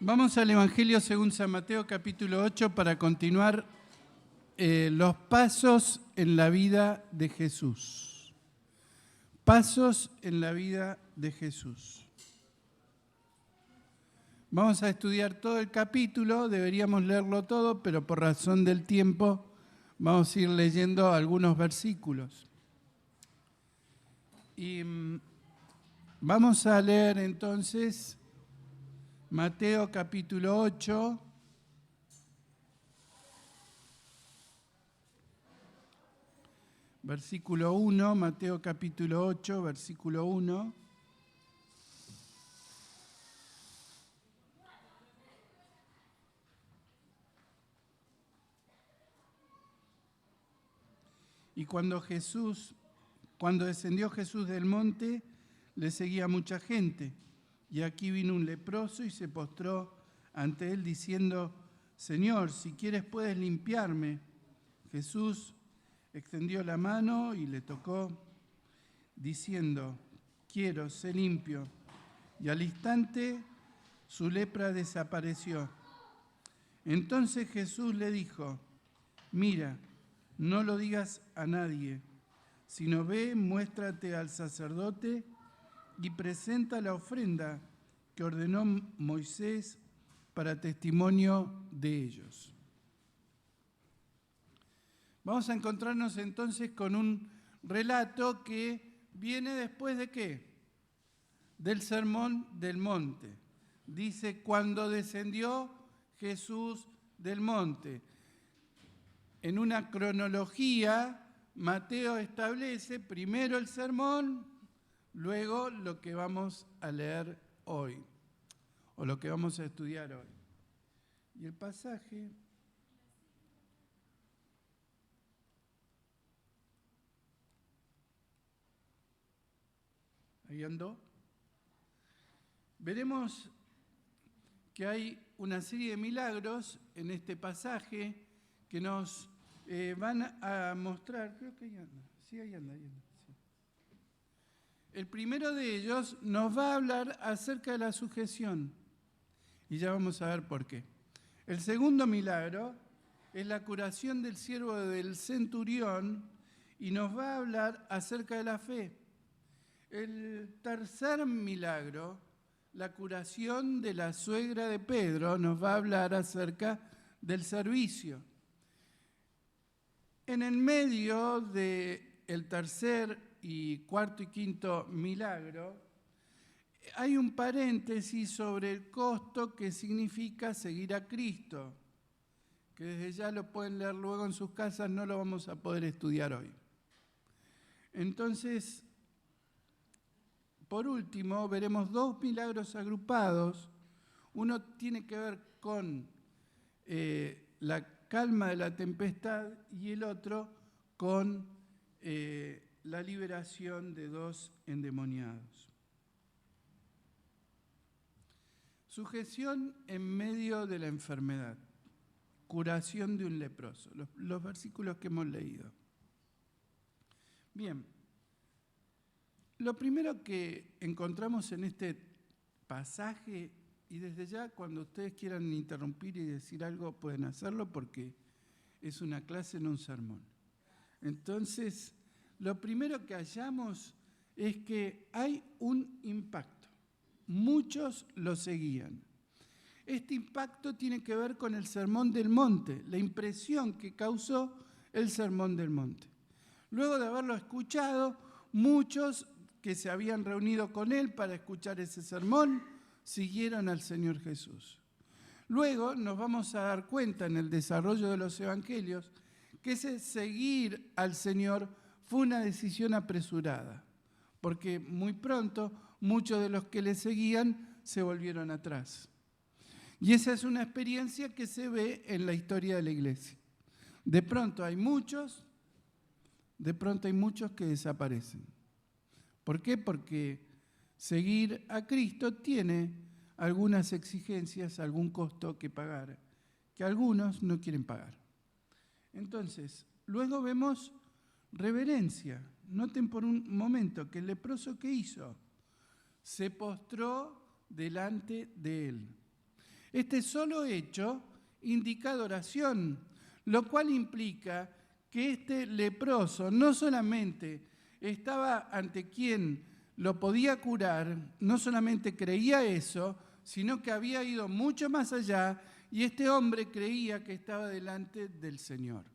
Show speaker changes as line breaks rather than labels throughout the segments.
Vamos al Evangelio según San Mateo, capítulo 8, para continuar los pasos en la vida de Jesús. Pasos en la vida de Jesús. Vamos a estudiar todo el capítulo, deberíamos leerlo todo, pero por razón del tiempo vamos a ir leyendo algunos versículos. Y vamos a leer entonces Mateo capítulo 8, versículo 1, Mateo capítulo 8, versículo 1. Y cuando descendió Jesús del monte, le seguía mucha gente. Y aquí vino un leproso y se postró ante él diciendo: Señor, si quieres puedes limpiarme. Jesús extendió la mano y le tocó, diciendo: quiero, sé limpio. Y al instante su lepra desapareció. Entonces Jesús le dijo: mira, no lo digas a nadie, sino ve, muéstrate al sacerdote y presenta la ofrenda que ordenó Moisés para testimonio de ellos. Vamos a encontrarnos entonces con un relato que viene después de ¿qué? Del Sermón del Monte. Dice, cuando descendió Jesús del monte. En una cronología, Mateo establece primero el sermón, luego lo que vamos a leer hoy, o lo que vamos a estudiar hoy. Y el pasaje... Ahí andó. Veremos que hay una serie de milagros en este pasaje que nos van a mostrar, creo que ahí anda, sí, ahí anda. Sí. El primero de ellos nos va a hablar acerca de la sujeción, y ya vamos a ver por qué. El segundo milagro es la curación del siervo del centurión, y nos va a hablar acerca de la fe. El tercer milagro, la curación de la suegra de Pedro, nos va a hablar acerca del servicio. En el medio del tercer y cuarto y quinto milagro, hay un paréntesis sobre el costo que significa seguir a Cristo, que desde ya lo pueden leer luego en sus casas, no lo vamos a poder estudiar hoy. Entonces, por último, veremos dos milagros agrupados. Uno tiene que ver con la calma de la tempestad y el otro con la liberación de dos endemoniados. Sujeción en medio de la enfermedad. Curación de un leproso. Los versículos que hemos leído. Bien. Lo primero que encontramos en este pasaje, y desde ya cuando ustedes quieran interrumpir y decir algo pueden hacerlo porque es una clase, no un sermón. Entonces, lo primero que hallamos es que hay un impacto. Muchos lo seguían. Este impacto tiene que ver con el Sermón del Monte, la impresión que causó el Sermón del Monte. Luego de haberlo escuchado, muchos que se habían reunido con él para escuchar ese sermón, siguieron al Señor Jesús. Luego nos vamos a dar cuenta en el desarrollo de los evangelios que ese seguir al Señor fue una decisión apresurada, porque muy pronto muchos de los que le seguían se volvieron atrás. Y esa es una experiencia que se ve en la historia de la iglesia. De pronto hay muchos que desaparecen. ¿Por qué? Porque seguir a Cristo tiene algunas exigencias, algún costo que pagar, que algunos no quieren pagar. Entonces, luego vemos reverencia. Noten por un momento que el leproso, ¿qué hizo? Se postró delante de él. Este solo hecho indica adoración, lo cual implica que este leproso no solamente estaba ante quien lo podía curar, no solamente creía eso, sino que había ido mucho más allá y este hombre creía que estaba delante del Señor.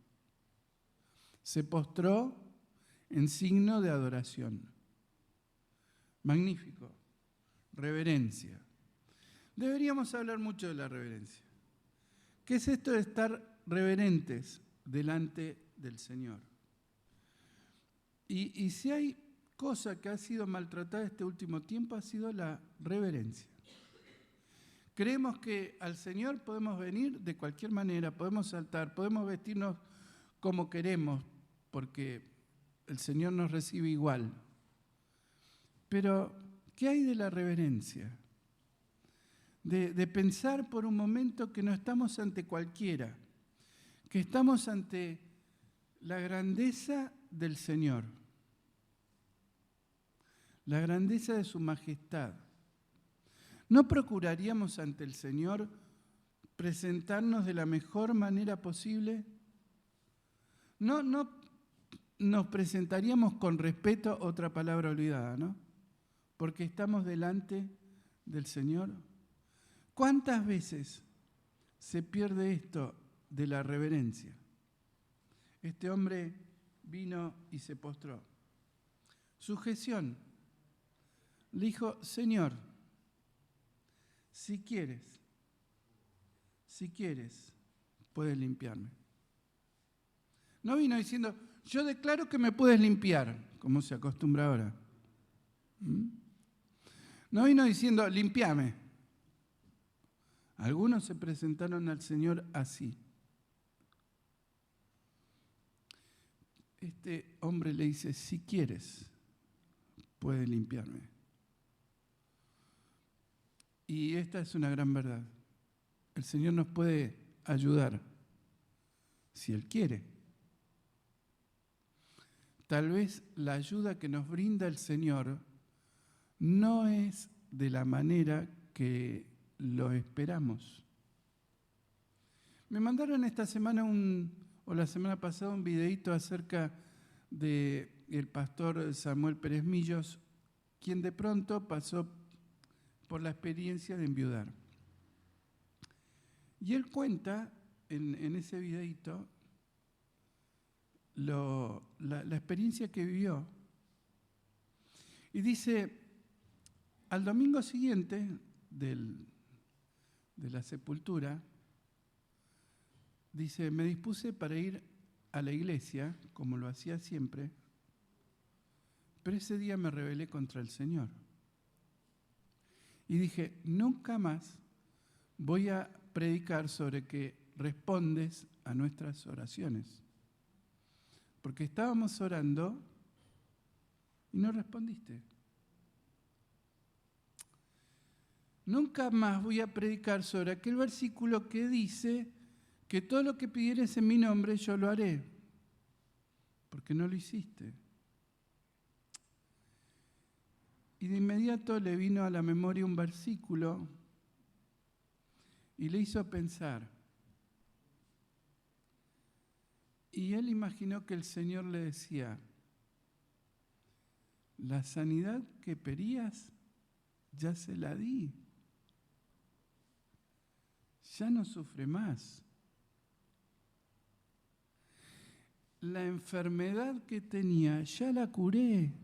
Se postró en signo de adoración. Magnífico. Reverencia. Deberíamos hablar mucho de la reverencia. ¿Qué es esto de estar reverentes delante del Señor? Y si hay cosa que ha sido maltratada este último tiempo, ha sido la reverencia. Creemos que al Señor podemos venir de cualquier manera, podemos saltar, podemos vestirnos como queremos, porque el Señor nos recibe igual. Pero, ¿qué hay de la reverencia? De pensar por un momento que no estamos ante cualquiera, que estamos ante la grandeza del Señor, la grandeza de su majestad. ¿No procuraríamos ante el Señor presentarnos de la mejor manera posible? ¿No nos presentaríamos con respeto, otra palabra olvidada, ¿no? Porque estamos delante del Señor. ¿Cuántas veces se pierde esto de la reverencia? Este hombre vino y se postró. Sujeción. Le dijo, Señor, si quieres, puedes limpiarme. No vino diciendo, yo declaro que me puedes limpiar, como se acostumbra ahora. No vino diciendo, limpiame. Algunos se presentaron al Señor así. Este hombre le dice, si quieres, puedes limpiarme. Y esta es una gran verdad. El Señor nos puede ayudar si Él quiere. Tal vez la ayuda que nos brinda el Señor no es de la manera que lo esperamos. Me mandaron esta semana o la semana pasada un videíto acerca del pastor Samuel Pérez Millos, quien de pronto pasó por la experiencia de enviudar. Y él cuenta en ese videíto la experiencia que vivió. Y dice, al domingo siguiente de la sepultura, dice, me dispuse para ir a la iglesia, como lo hacía siempre, pero ese día me rebelé contra el Señor. Y dije, nunca más voy a predicar sobre que respondes a nuestras oraciones. Porque estábamos orando y no respondiste. Nunca más voy a predicar sobre aquel versículo que dice que todo lo que pidieres en mi nombre yo lo haré, porque no lo hiciste. Y de inmediato le vino a la memoria un versículo y le hizo pensar. Y él imaginó que el Señor le decía, la sanidad que pedías ya se la di. Ya no sufre más. La enfermedad que tenía ya la curé.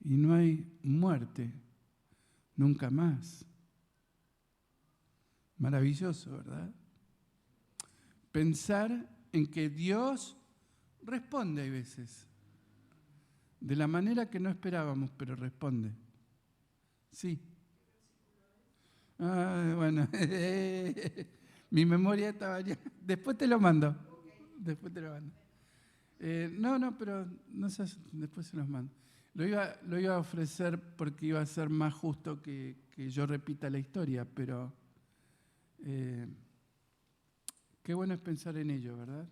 Y no hay muerte nunca más. Maravilloso, ¿verdad? Pensar en que Dios responde a veces, de la manera que no esperábamos, pero responde. Sí. Bueno, mi memoria está variada. Después te lo mando. Después te lo mando. Pero no sé, después se los mando. Lo iba a ofrecer porque iba a ser más justo que yo repita la historia, pero qué bueno es pensar en ello, ¿verdad?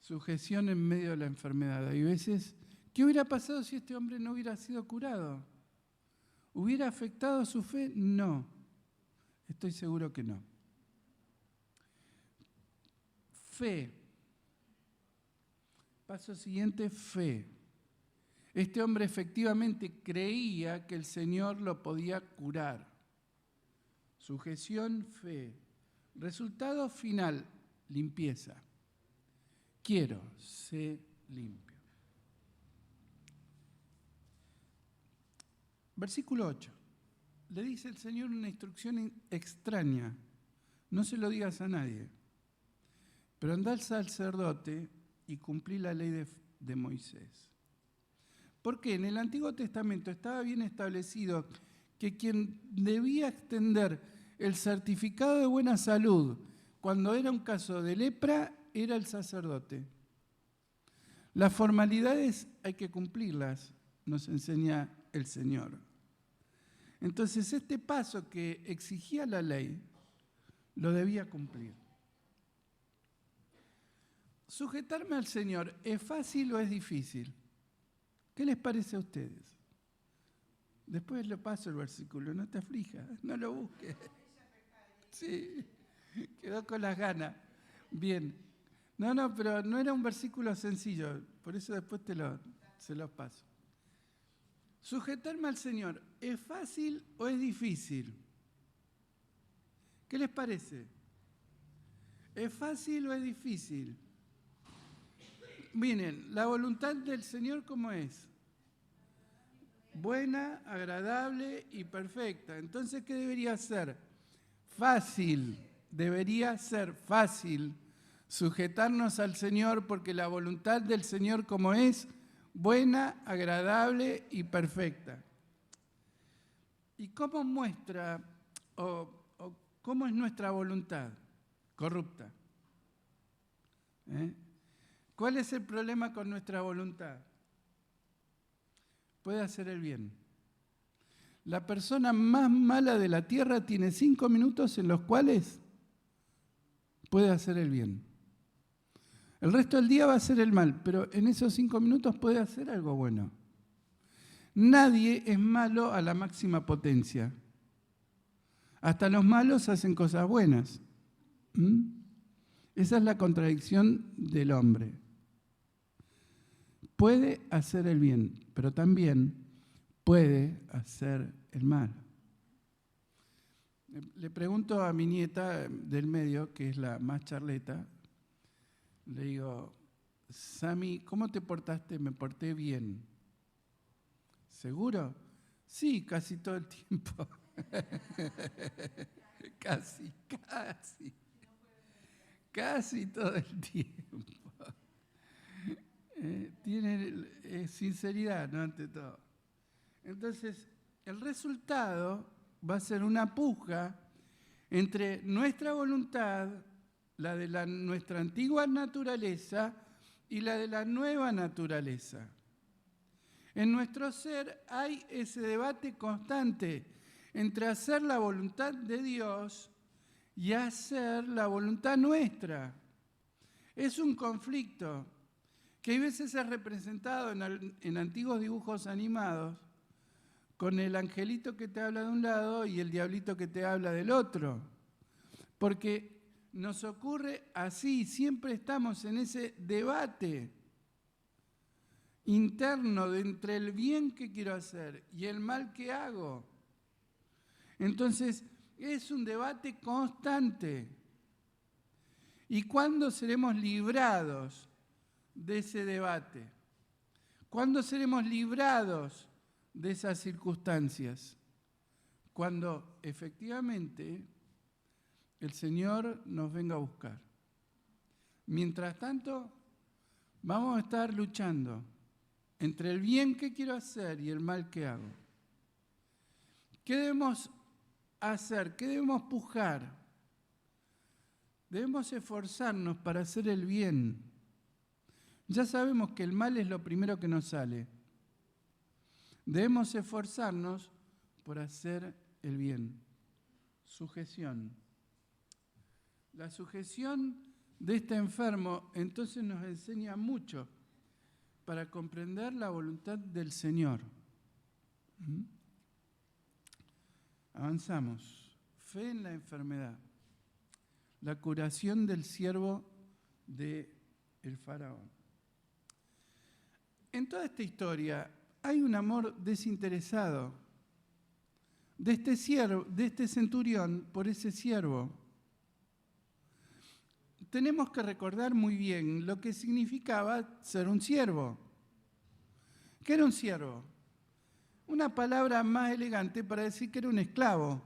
Sujeción en medio de la enfermedad. Hay veces, ¿qué hubiera pasado si este hombre no hubiera sido curado? ¿Hubiera afectado su fe? No. Estoy seguro que no. Fe. Paso siguiente, fe. Este hombre efectivamente creía que el Señor lo podía curar. Sujeción, fe. Resultado final, limpieza. Quiero, sé limpio. Versículo 8. Le dice el Señor una instrucción extraña. No se lo digas a nadie. Pero anda al sacerdote y cumplí la ley de Moisés. Porque en el Antiguo Testamento estaba bien establecido que quien debía extender el certificado de buena salud cuando era un caso de lepra era el sacerdote. Las formalidades hay que cumplirlas, nos enseña el Señor. Entonces este paso que exigía la ley lo debía cumplir. ¿Sujetarme al Señor es fácil o es difícil? ¿Qué les parece a ustedes? Después le paso el versículo, no te aflijas, no lo busques. Sí, quedó con las ganas. Bien. No, pero no era un versículo sencillo, por eso después se los paso. ¿Sujetarme al Señor es fácil o es difícil? ¿Qué les parece? ¿Es fácil o es difícil? Miren, la voluntad del Señor, ¿cómo es? Buena, agradable y perfecta. Entonces, ¿qué debería ser? Fácil. Debería ser fácil sujetarnos al Señor porque la voluntad del Señor, ¿cómo es? Buena, agradable y perfecta. ¿Y cómo muestra o cómo es nuestra voluntad? Corrupta. ¿Cuál es el problema con nuestra voluntad? Puede hacer el bien. La persona más mala de la tierra tiene 5 minutos en los cuales puede hacer el bien. El resto del día va a hacer el mal, pero en esos 5 minutos puede hacer algo bueno. Nadie es malo a la máxima potencia. Hasta los malos hacen cosas buenas. Esa es la contradicción del hombre. Puede hacer el bien, pero también puede hacer el mal. Le pregunto a mi nieta del medio, que es la más charleta, le digo, Sami, ¿cómo te portaste? Me porté bien. ¿Seguro? Sí, casi todo el tiempo. Casi todo el tiempo. Tiene sinceridad, ¿no? Ante todo. Entonces, el resultado va a ser una puja entre nuestra voluntad, la de nuestra antigua naturaleza y la de la nueva naturaleza. En nuestro ser hay ese debate constante entre hacer la voluntad de Dios y hacer la voluntad nuestra. Es un conflicto que a veces es representado en antiguos dibujos animados con el angelito que te habla de un lado y el diablito que te habla del otro. Porque nos ocurre así, siempre estamos en ese debate interno de entre el bien que quiero hacer y el mal que hago. Entonces, es un debate constante. ¿Y cuándo seremos librados de ese debate? ¿Cuándo seremos librados de esas circunstancias? Cuando efectivamente el Señor nos venga a buscar. Mientras tanto, vamos a estar luchando entre el bien que quiero hacer y el mal que hago. ¿Qué debemos hacer? ¿Qué debemos pujar? Debemos esforzarnos para hacer el bien. Ya sabemos que el mal es lo primero que nos sale. Debemos esforzarnos por hacer el bien. Sujeción. La sujeción de este enfermo entonces nos enseña mucho para comprender la voluntad del Señor. Avanzamos. fe en la enfermedad, la curación del siervo del faraón. En toda esta historia hay un amor desinteresado de este centurión por ese siervo. Tenemos que recordar muy bien lo que significaba ser un siervo. ¿Qué era un siervo? Una palabra más elegante para decir que era un esclavo.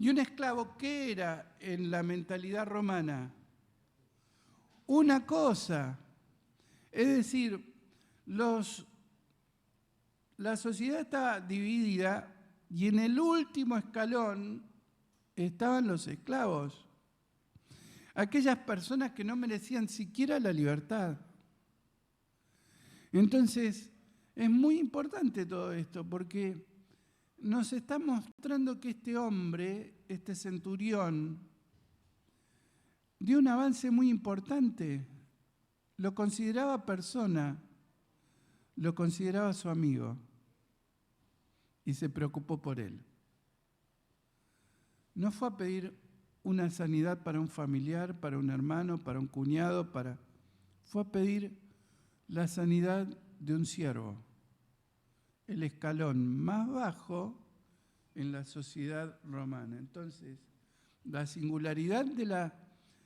¿Y un esclavo qué era en la mentalidad romana? Una cosa. Es decir, la sociedad estaba dividida y en el último escalón estaban los esclavos. Aquellas personas que no merecían siquiera la libertad. Entonces, es muy importante todo esto porque nos está mostrando que este hombre, este centurión, dio un avance muy importante. Lo consideraba persona, lo consideraba su amigo y se preocupó por él. No fue a pedir una sanidad para un familiar, para un hermano, para un cuñado, fue a pedir la sanidad de un siervo, el escalón más bajo en la sociedad romana. Entonces, la singularidad de la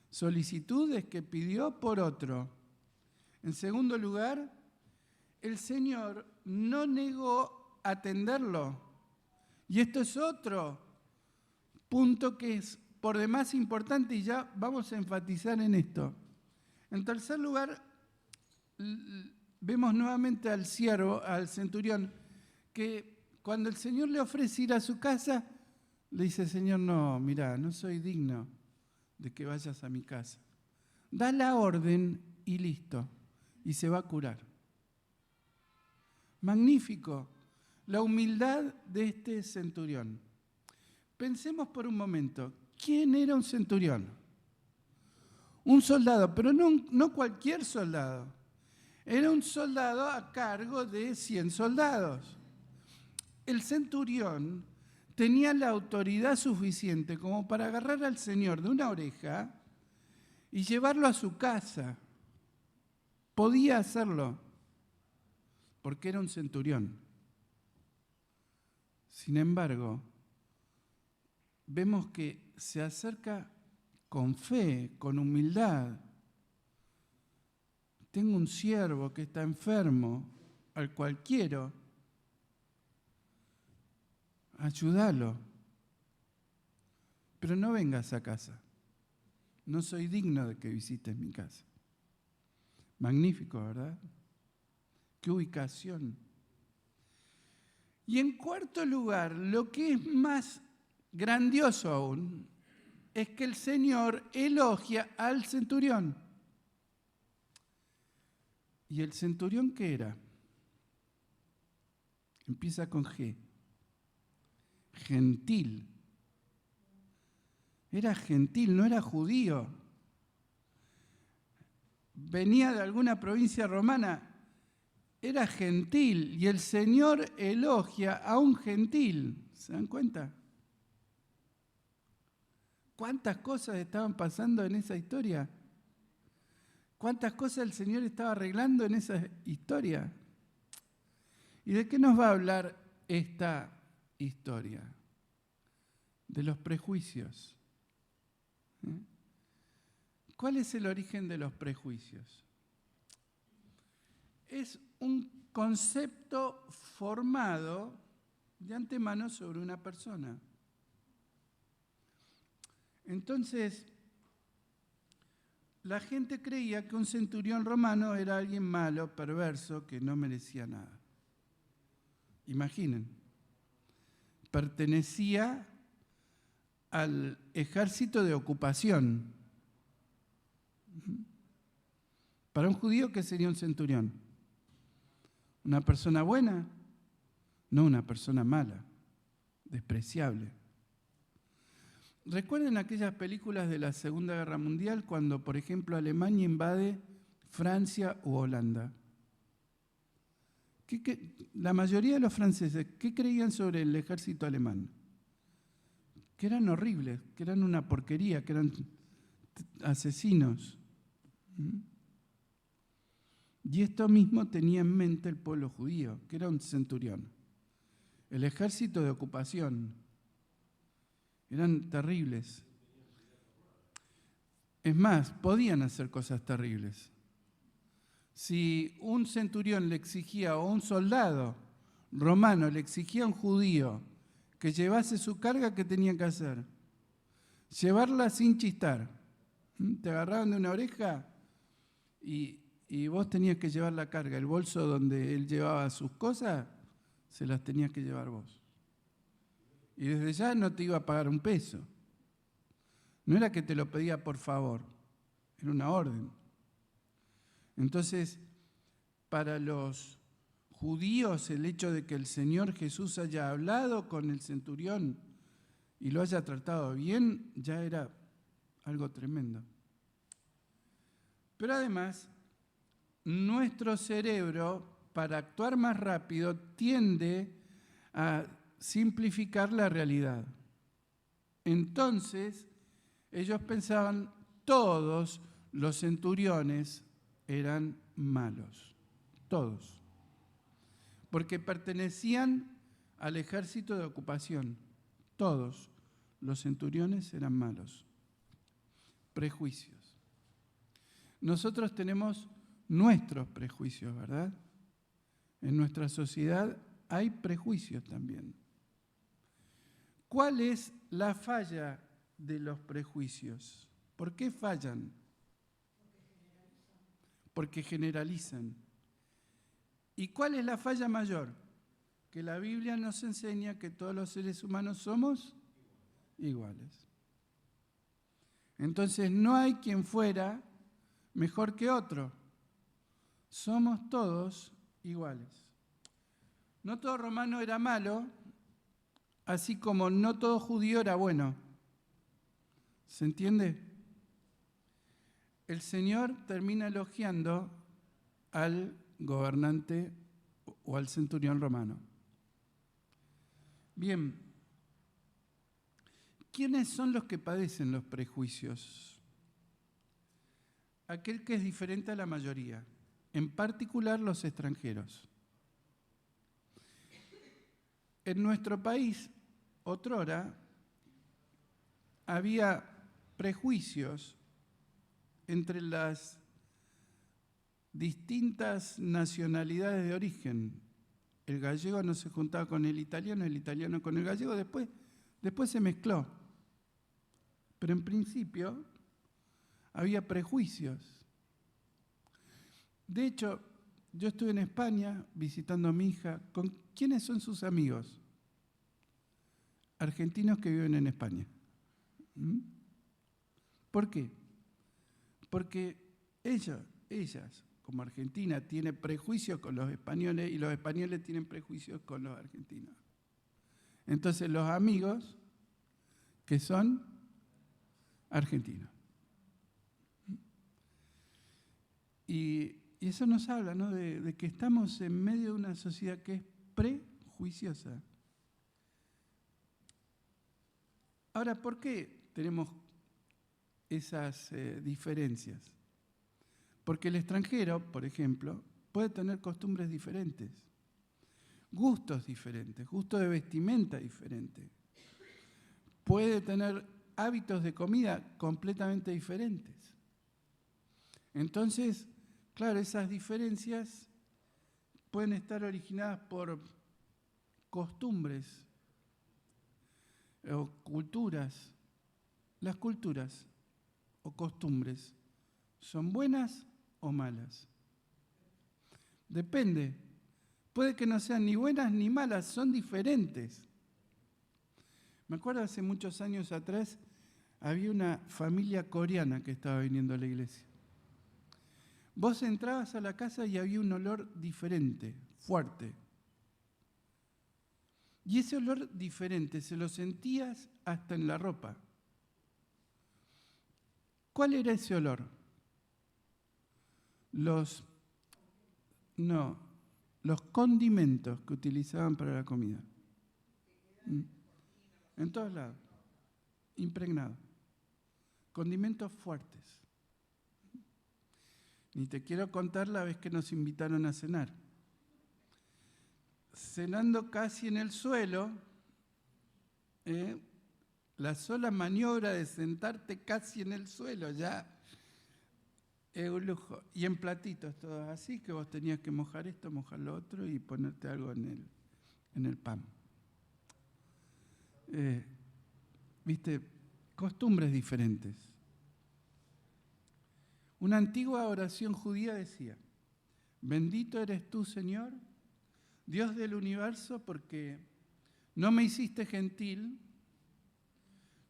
solicitud es que pidió por otro. En segundo lugar, el Señor no negó atenderlo. Y esto es otro punto que es por demás importante y ya vamos a enfatizar en esto. En tercer lugar, vemos nuevamente al siervo, al centurión, que cuando el Señor le ofrece ir a su casa, le dice, Señor, no, mira, no soy digno de que vayas a mi casa. Da la orden y listo, y se va a curar. Magnífico, la humildad de este centurión. Pensemos por un momento, ¿quién era un centurión? Un soldado, pero no cualquier soldado. Era un soldado a cargo de 100 soldados. El centurión tenía la autoridad suficiente como para agarrar al Señor de una oreja y llevarlo a su casa. Podía hacerlo, porque era un centurión. Sin embargo, vemos que se acerca con fe, con humildad. Tengo un siervo que está enfermo, al cual quiero. Ayúdalo. Pero no vengas a casa. No soy digno de que visites mi casa. Magnífico, ¿verdad? Qué ubicación. Y en cuarto lugar, lo que es más grandioso aún, es que el Señor elogia al centurión. ¿Y el centurión qué era? Empieza con G. Gentil. Era gentil, no era judío. Venía de alguna provincia romana. Era gentil y el Señor elogia a un gentil. ¿Se dan cuenta? ¿Cuántas cosas estaban pasando en esa historia? ¿Cuántas cosas el Señor estaba arreglando en esa historia? ¿Y de qué nos va a hablar esta historia? De los prejuicios. ¿Cuál es el origen de los prejuicios? Es un concepto formado de antemano sobre una persona. Entonces, la gente creía que un centurión romano era alguien malo, perverso, que no merecía nada. Imaginen, pertenecía al ejército de ocupación. Para un judío, ¿qué sería un centurión? ¿Una persona buena? No, una persona mala, despreciable. ¿Recuerden aquellas películas de la Segunda Guerra Mundial cuando, por ejemplo, Alemania invade Francia u Holanda? La mayoría de los franceses, ¿qué creían sobre el ejército alemán? que eran horribles, que eran una porquería, que eran asesinos. Y esto mismo tenía en mente el pueblo judío, que era un centurión. El ejército de ocupación. Eran terribles. Es más, podían hacer cosas terribles. Si un centurión le exigía, o un soldado romano le exigía a un judío que llevase su carga, ¿qué tenía que hacer? Llevarla sin chistar. Te agarraban de una oreja y vos tenías que llevar la carga. El bolso donde él llevaba sus cosas, se las tenías que llevar vos. Y desde ya no te iba a pagar un peso. No era que te lo pedía por favor, era una orden. Entonces, para los judíos, el hecho de que el Señor Jesús haya hablado con el centurión y lo haya tratado bien, ya era algo tremendo. Pero además, nuestro cerebro, para actuar más rápido, tiende a simplificar la realidad. Entonces, ellos pensaban, todos los centuriones eran malos, todos, porque pertenecían al ejército de ocupación. Todos los centuriones eran malos. Prejuicios. Nosotros tenemos nuestros prejuicios, ¿verdad? En nuestra sociedad hay prejuicios también. ¿Cuál es la falla de los prejuicios? ¿Por qué fallan? Porque generalizan. ¿Y cuál es la falla mayor? Que la Biblia nos enseña que todos los seres humanos somos iguales. Entonces no hay quien fuera mejor que otro. Somos todos iguales. No todo romano era malo, así como no todo judío era bueno. ¿Se entiende? El Señor termina elogiando al gobernante o al centurión romano. Bien, ¿quiénes son los que padecen los prejuicios? Aquel que es diferente a la mayoría, en particular los extranjeros. En nuestro país, otrora, había prejuicios entre las distintas nacionalidades de origen. El gallego no se juntaba con el italiano con el gallego, después se mezcló. Pero en principio había prejuicios. De hecho, yo estuve en España visitando a mi hija. ¿Con quiénes son sus amigos? Argentinos que viven en España. ¿Por qué? Porque ellas, como Argentina, tienen prejuicios con los españoles y los españoles tienen prejuicios con los argentinos. Entonces los amigos que son argentinos. Y eso nos habla, ¿no?, de que estamos en medio de una sociedad que es prejuiciosa. Ahora, ¿por qué tenemos esas diferencias? Porque el extranjero, por ejemplo, puede tener costumbres diferentes, gustos diferentes, gustos de vestimenta diferentes. Puede tener hábitos de comida completamente diferentes. Entonces, claro, esas diferencias pueden estar originadas por costumbres o culturas. Las culturas o costumbres son buenas o malas. Depende. Puede que no sean ni buenas ni malas, son diferentes. Me acuerdo hace muchos años atrás, había una familia coreana que estaba viniendo a la iglesia. Vos entrabas a la casa y había un olor diferente, fuerte. Y ese olor diferente se lo sentías hasta en la ropa. ¿Cuál era ese olor? Los condimentos que utilizaban para la comida. En todos lados. impregnado. Condimentos fuertes. Ni te quiero contar la vez que nos invitaron a cenar. Cenando casi en el suelo, la sola maniobra de sentarte casi en el suelo ya es un lujo. Y en platitos todos así, que vos tenías que mojar esto, mojar lo otro y ponerte algo en el pan. ¿Viste? Costumbres diferentes. Una antigua oración judía decía: bendito eres tú, Señor, Dios del universo, porque no me hiciste gentil,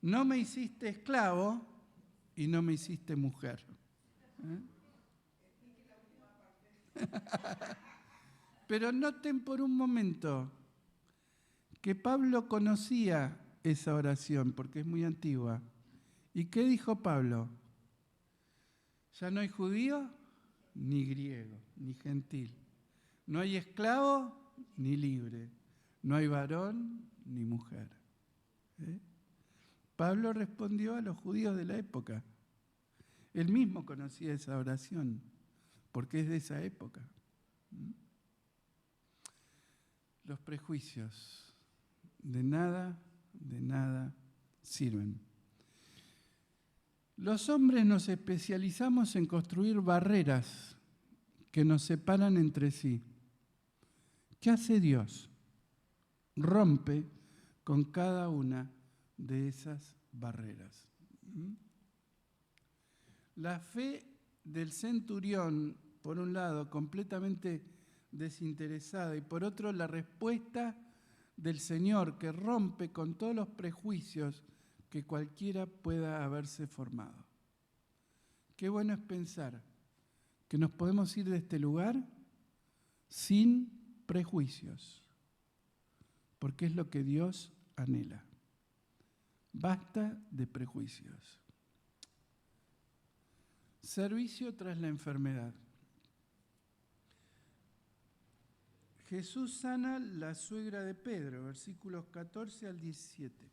no me hiciste esclavo y no me hiciste mujer. Pero noten por un momento que Pablo conocía esa oración porque es muy antigua. ¿Y qué dijo Pablo? Ya no hay judío ni griego, ni gentil. No hay esclavo ni libre. No hay varón ni mujer. Pablo respondió a los judíos de la época. Él mismo conocía esa oración porque es de esa época. Los prejuicios de nada sirven. Los hombres nos especializamos en construir barreras que nos separan entre sí. ¿Qué hace Dios? Rompe con cada una de esas barreras. La fe del centurión, por un lado, completamente desinteresada, y por otro, la respuesta del Señor, que rompe con todos los prejuicios que cualquiera pueda haberse formado. Qué bueno es pensar que nos podemos ir de este lugar sin prejuicios, porque es lo que Dios anhela. Basta de prejuicios. Servicio tras la enfermedad. Jesús sana la suegra de Pedro, versículos 14 al 17.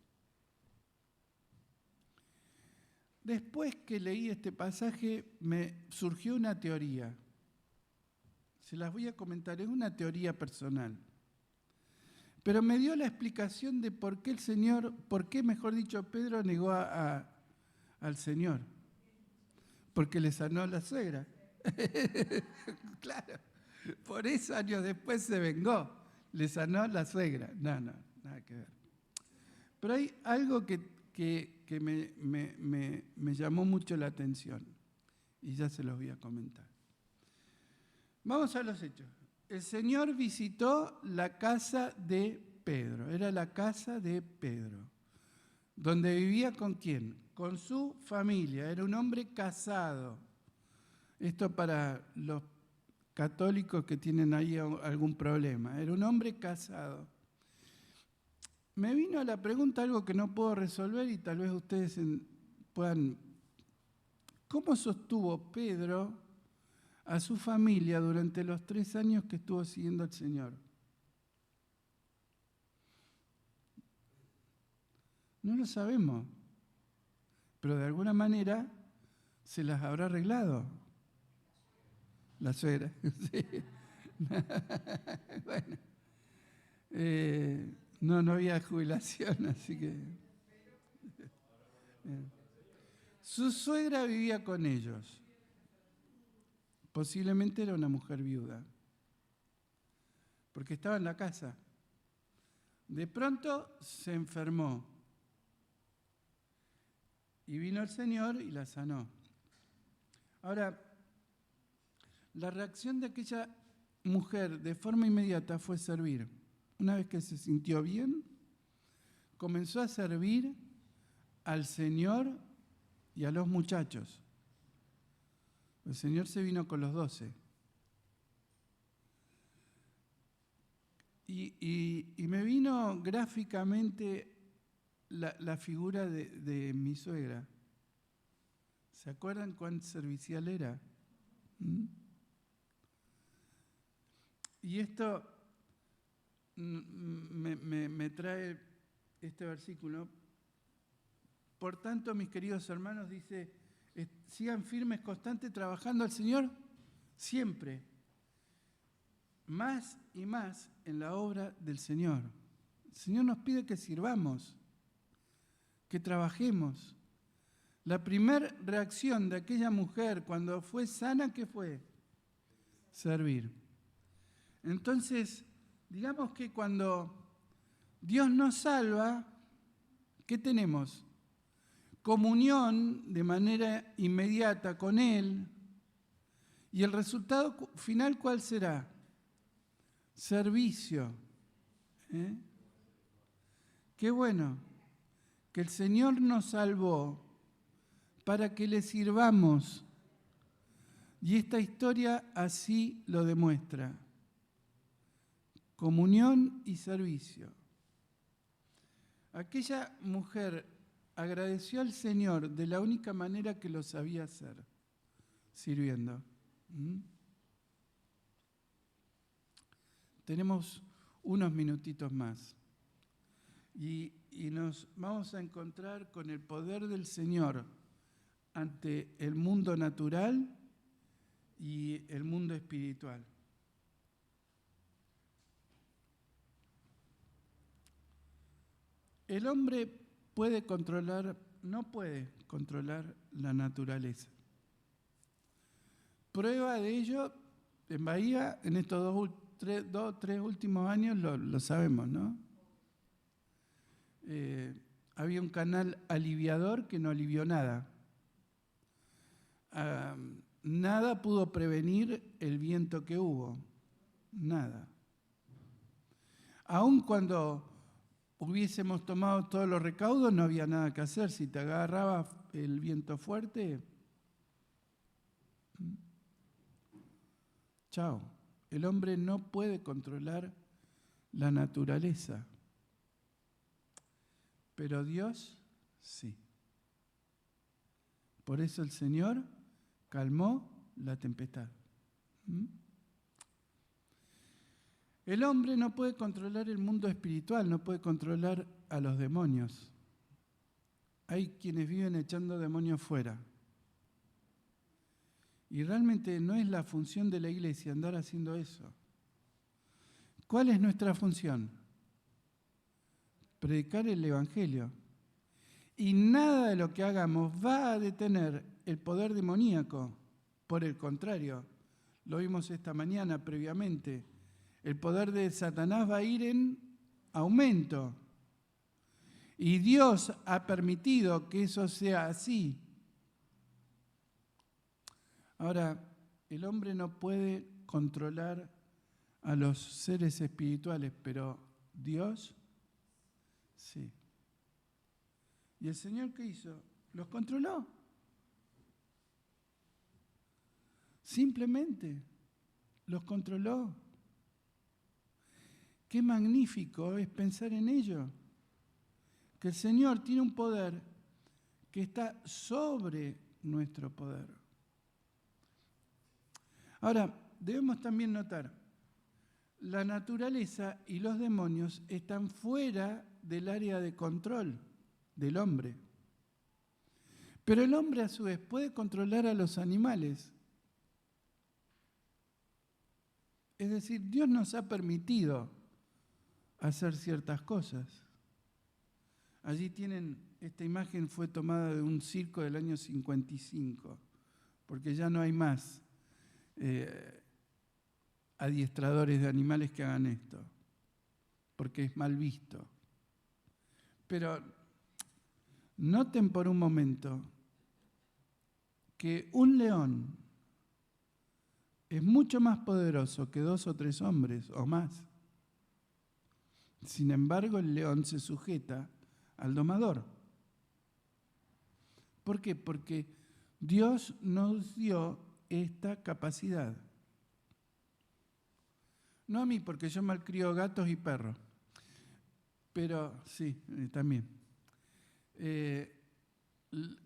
Después que leí este pasaje, me surgió una teoría. Se las voy a comentar, es una teoría personal. Pero me dio la explicación de por qué, mejor dicho, Pedro negó al Señor. Porque le sanó a la suegra. Claro, por eso años después se vengó. Le sanó a la suegra. No, nada que ver. Pero hay algo que me llamó mucho la atención y ya se los voy a comentar. Vamos a los hechos. El Señor visitó la casa de Pedro, era la casa de Pedro, donde vivía ¿con quién? Con su familia, era un hombre casado. Esto para los católicos que tienen ahí algún problema, era un hombre casado. Me vino a la pregunta algo que no puedo resolver y tal vez ustedes puedan. ¿Cómo sostuvo Pedro a su familia durante los 3 años que estuvo siguiendo al Señor? No lo sabemos, pero de alguna manera se las habrá arreglado. La suegra, sí. Bueno. No había jubilación, así que... Su suegra vivía con ellos. Posiblemente era una mujer viuda, porque estaba en la casa. De pronto se enfermó y vino el Señor y la sanó. Ahora, la reacción de aquella mujer de forma inmediata fue servir. Una vez que se sintió bien, comenzó a servir al Señor y a los muchachos. El Señor se vino con los 12. Y me vino gráficamente la figura de mi suegra. ¿Se acuerdan cuán servicial era? Y esto me trae este versículo Por tanto, mis queridos hermanos, dice, sigan firmes, constantes, trabajando al Señor siempre. Más y más en la obra del Señor. El Señor nos pide que sirvamos, que trabajemos. La primera reacción de aquella mujer cuando fue sana, ¿qué fue? Servir. Entonces, digamos que cuando Dios nos salva, ¿qué tenemos? Comunión de manera inmediata con Él. ¿Y el resultado final cuál será? Servicio. Qué bueno que el Señor nos salvó para que le sirvamos. Y esta historia así lo demuestra. Comunión y servicio. Aquella mujer agradeció al Señor de la única manera que lo sabía hacer, sirviendo. Tenemos unos minutitos más y nos vamos a encontrar con el poder del Señor ante el mundo natural y el mundo espiritual. El hombre no puede controlar la naturaleza. Prueba de ello, en Bahía, en estos tres últimos años, lo sabemos, ¿no? Había un canal aliviador que no alivió nada. Nada pudo prevenir el viento que hubo. Nada. Aun cuando hubiésemos tomado todos los recaudos, no había nada que hacer. Si te agarraba el viento fuerte, chao. El hombre no puede controlar la naturaleza, pero Dios sí. Por eso el Señor calmó la tempestad. El hombre no puede controlar el mundo espiritual, no puede controlar a los demonios. Hay quienes viven echando demonios fuera. Y realmente no es la función de la iglesia andar haciendo eso. ¿Cuál es nuestra función? Predicar el Evangelio. Y nada de lo que hagamos va a detener el poder demoníaco. Por el contrario, lo vimos esta mañana previamente. El poder de Satanás va a ir en aumento. Y Dios ha permitido que eso sea así. Ahora, el hombre no puede controlar a los seres espirituales, pero Dios sí. ¿Y el Señor qué hizo? Los controló. Simplemente los controló. Qué magnífico es pensar en ello. Que el Señor tiene un poder que está sobre nuestro poder. Ahora, debemos también notar, la naturaleza y los demonios están fuera del área de control del hombre. Pero el hombre a su vez puede controlar a los animales. Es decir, Dios nos ha permitido hacer ciertas cosas. Allí tienen, esta imagen fue tomada de un circo del año 55, porque ya no hay más adiestradores de animales que hagan esto, porque es mal visto. Pero noten por un momento que un león es mucho más poderoso que 2 o 3 hombres o más. Sin embargo, el león se sujeta al domador. ¿Por qué? Porque Dios nos dio esta capacidad. No a mí, porque yo malcrio gatos y perros. Pero sí, también.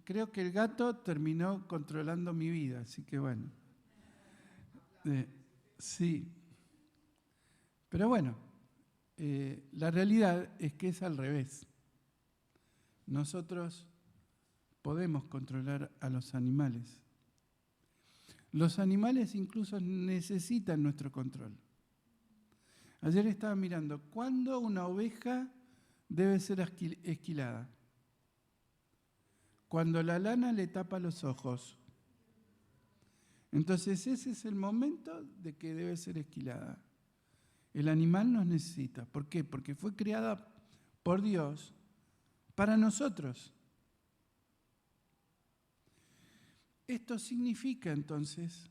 Creo que el gato terminó controlando mi vida, así que bueno. Sí. Pero bueno, la realidad es que es al revés. Nosotros podemos controlar a los animales. Los animales incluso necesitan nuestro control. Ayer estaba mirando, ¿cuándo una oveja debe ser esquilada? Cuando la lana le tapa los ojos. Entonces ese es el momento de que debe ser esquilada. El animal nos necesita. ¿Por qué? Porque fue creada por Dios para nosotros. Esto significa entonces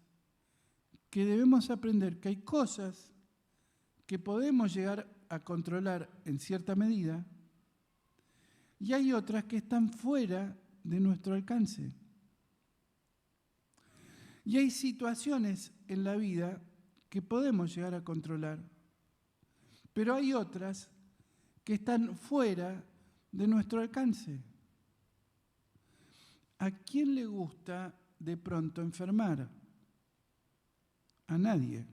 que debemos aprender que hay cosas que podemos llegar a controlar en cierta medida y hay otras que están fuera de nuestro alcance. Y hay situaciones en la vida que podemos llegar a controlar, pero hay otras que están fuera de nuestro alcance. ¿A quién le gusta de pronto enfermar? A nadie.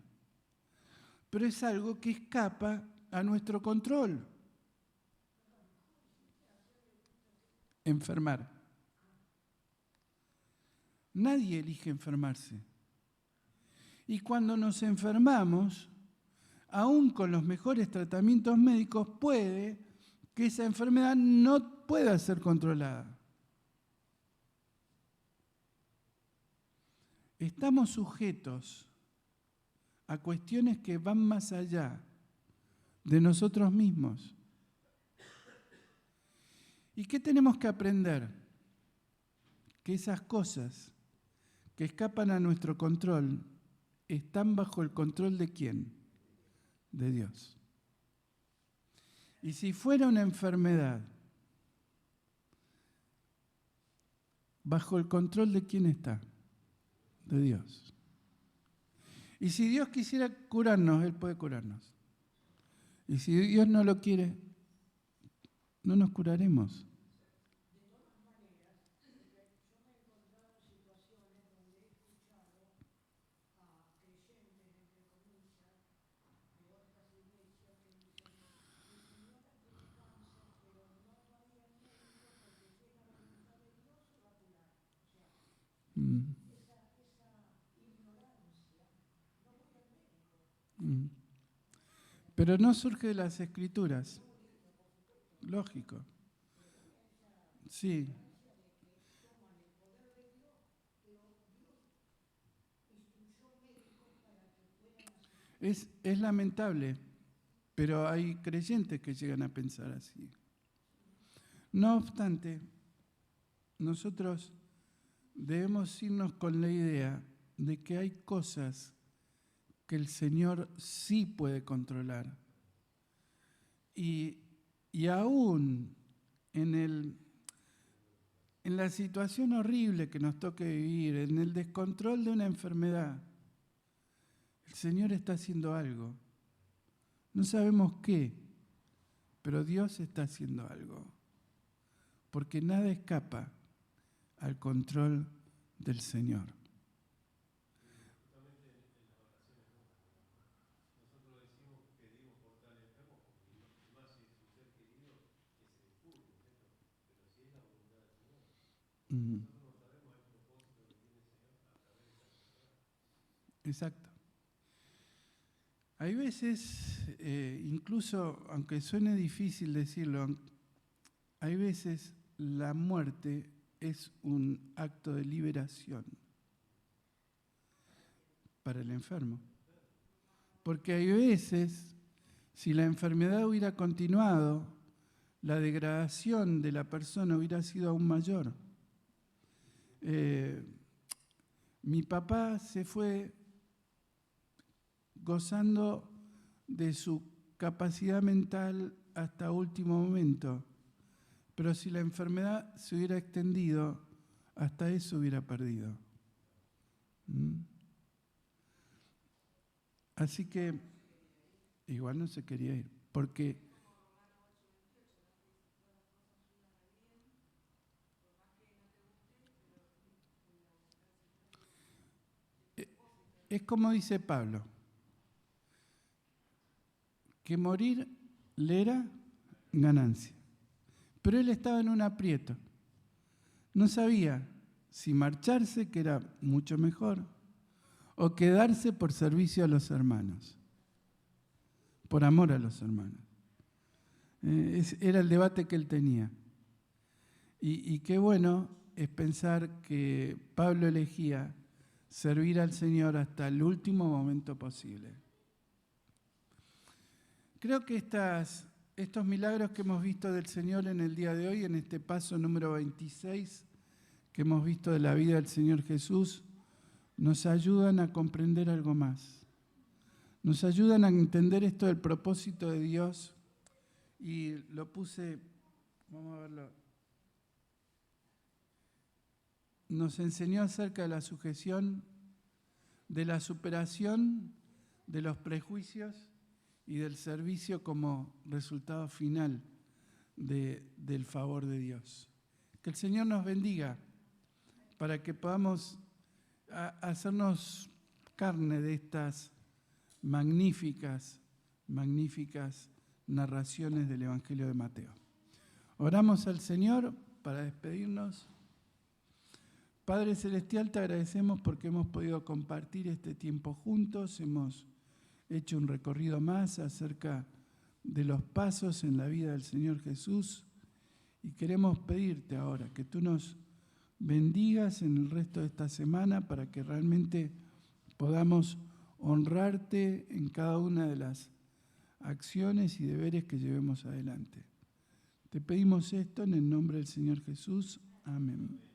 Pero es algo que escapa a nuestro control. Enfermar. Nadie elige enfermarse. Y cuando nos enfermamos, aún con los mejores tratamientos médicos, puede que esa enfermedad no pueda ser controlada. Estamos sujetos a cuestiones que van más allá de nosotros mismos. ¿Y qué tenemos que aprender? Que esas cosas que escapan a nuestro control están bajo el control ¿de quién? De Dios. Y si fuera una enfermedad, ¿bajo el control de quién está? De Dios. Y si Dios quisiera curarnos, Él puede curarnos. Y si Dios no lo quiere, no nos curaremos. Pero no surge de las Escrituras. Lógico. Sí. Es lamentable, pero hay creyentes que llegan a pensar así. No obstante, nosotros debemos irnos con la idea de que hay cosas que el Señor sí puede controlar. Y aún en la situación horrible que nos toque vivir, en el descontrol de una enfermedad, el Señor está haciendo algo. No sabemos qué, pero Dios está haciendo algo. Porque nada escapa al control del Señor. Exacto. Hay veces, incluso aunque suene difícil decirlo, hay veces la muerte es un acto de liberación para el enfermo. Porque hay veces, si la enfermedad hubiera continuado, la degradación de la persona hubiera sido aún mayor. Mi papá se fue gozando de su capacidad mental hasta último momento, pero si la enfermedad se hubiera extendido, hasta eso hubiera perdido. Así que igual no se quería ir, porque es como dice Pablo, que morir le era ganancia. Pero él estaba en un aprieto. No sabía si marcharse, que era mucho mejor, o quedarse por servicio a los hermanos, por amor a los hermanos. Era el debate que él tenía. Y qué bueno es pensar que Pablo elegía servir al Señor hasta el último momento posible. Creo que estos milagros que hemos visto del Señor en el día de hoy, en este paso número 26 que hemos visto de la vida del Señor Jesús, nos ayudan a comprender algo más. Nos ayudan a entender esto del propósito de Dios. Y lo puse, vamos a verlo. Nos enseñó acerca de la sujeción, de la superación de los prejuicios y del servicio como resultado final del favor de Dios. Que el Señor nos bendiga para que podamos hacernos carne de estas magníficas narraciones del Evangelio de Mateo. Oramos al Señor para despedirnos. Padre Celestial, te agradecemos porque hemos podido compartir este tiempo juntos, hemos hecho un recorrido más acerca de los pasos en la vida del Señor Jesús y queremos pedirte ahora que tú nos bendigas en el resto de esta semana para que realmente podamos honrarte en cada una de las acciones y deberes que llevemos adelante. Te pedimos esto en el nombre del Señor Jesús. Amén.